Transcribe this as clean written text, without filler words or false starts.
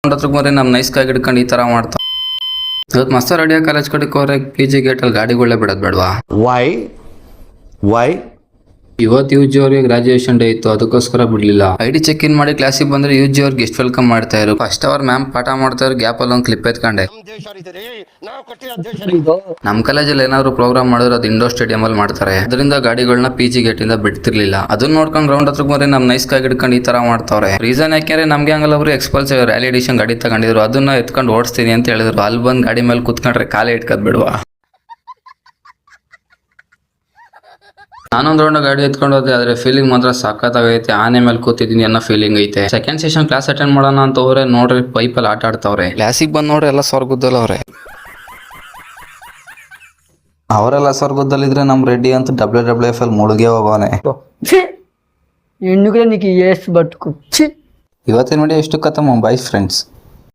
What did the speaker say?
ಹತ್ರ ಮರಿ ನಮ್ ನೈಸ್ ಕಾಗಿ ಹಿಡ್ಕೊಂಡು ಈ ತರ ಮಾಡ್ತಾ ಇವತ್ತು ಮಸ್ತ ರೆಡಿಯೋ ಕಾಲೇಜ್ ಕಡೆಗೆ ಹೋದ್ರೆ PG ಗೇಟ್ ಅಲ್ಲಿ ಗಾಡಿಗಳೇ ಬಿಡೋದ್ ಬೇಡವಾ? ವೈ ಇವತ್ತು UG ಅವ್ರಿಗೆ ಗ್ರಾಜುಯೇಷನ್ ಡೇ ಇತ್ತು, ಅದಕ್ಕೋಸ್ಕರ ಬಿಡ್ಲಿಲ್ಲ. ID ಚೆಕ್ ಇನ್ ಮಾಡಿ ಕ್ಲಾಸಿಗೆ ಬಂದ್ರೆ UG ಅವ್ರಿಗೆ ಎಷ್ಟು ವೆಲ್ಕಮ್ ಮಾಡ್ತಾ ಇದ್ರು. ಫಸ್ಟ್ ಅವರ್ ಮ್ಯಾಮ್ ಪಾಠ ಮಾಡ್ತಾ ಇದ್ರು, ಗ್ಯಾಪ್ ಅಲ್ಲಿ ಒಂದು ಕ್ಲಿಪ್ ಎತ್ಕೊಂಡೆ. ನಮ್ ಕಾಲೇಜಲ್ಲಿ ಏನಾದ್ರು ಪ್ರೋಗ್ರಾಮ್ ಮಾಡಿದ್ರೆ ಅದು ಇಂಡೋರ್ ಸ್ಟೇಡಿಯಂ ಅಲ್ಲಿ ಮಾಡ್ತಾರೆ, ಅದರಿಂದ ಗಾಡಿಗಳನ್ನ PG ಗೇಟ್ ಇಂದ ಬಿಡ್ತಿರ್ಲಿಲ್ಲ. ಅದನ್ನ ನೋಡ್ಕೊಂಡು ಗ್ರೌಂಡ್ ಹತ್ರ ಬಂದ್ರೆ ನಮ್ ನೈಸ್ ಕಾಗಿ ಹಿಡ್ಕೊಂಡು ಈ ತರ ಮಾಡ್ತಾವ್ರೆ. ರೀಸನ್ ಯಾಕೆಂದ್ರೆ ನಮ್ಗೆ ಹಂಗಲ್ಲ, ಅವರು ಎಕ್ಸ್ಪಲ್ಸ್ ರ್ಯಾಲಿ ಎಡಿಷನ್ ಗಾಡಿ ತಗೊಂಡಿದ್ರು, ಅದನ್ನ ಎತ್ಕೊಂಡು ಓಡಿಸ್ತೀನಿ ಅಂತ ಹೇಳಿದ್ರು. ಅಲ್ಲಿ ಬಂದ್ ಗಾಡಿ ಮೇಲೆ ಕುತ್ಕೊಂಡ್ರೆ ಕಾಲೇ ಇಟ್ಕದ್ ಬಿಡುವ. ನಾನೊಂದ್ ರೌಂಡ್ ಗಾಡಿ ಎತ್ಕೊಂಡು ಹೋದೆ, ಆದ್ರೆ ಫೀಲಿಂಗ್ ಮಾತ್ರ ಸಖತ್ತಾಗೈತೆ. ಆನೆ ಮೇಲೆ ಕೂತಿದ್ದೀನಿ ಅನ್ನೋ ಫೀಲಿಂಗ್ ಐತೆ. ಸೆಕೆಂಡ್ ಸೆಷನ್ ಕ್ಲಾಸ್ ಅಟೆಂಡ್ ಮಾಡೋಣ ಅಂತ ಹೋದ್ರೆ ನೋಡ್ರಿ ಪೈಪಲ್ಲಿ ಆಟ ಆಡ್ತಾವ್ರೆ. ಕ್ಲಾಸಿಗೆ ಬಂದ್ ನೋಡ್ರಿ ಎಲ್ಲ ಸ್ವರ್ಗದಲ್ಲ ಅವ್ರೆ. ಅವರೆಲ್ಲ ಸ್ವರ್ಗದಲ್ಲಿದ್ರೆ ನಮ್ ರೆಡ್ಡಿ ಅಂತ WWF ಅಲ್ಲಿ ಮುಳುಗೆ ಹೋಗೋನೆ. ఎందుకు నీకు ఏస్ పట్టుకు ಇವತ್ತಿನ ವಿಡಿಯೋ ಎಷ್ಟು ಕಥಮ ಬೈ ಫ್ರೆಂಡ್ಸ್.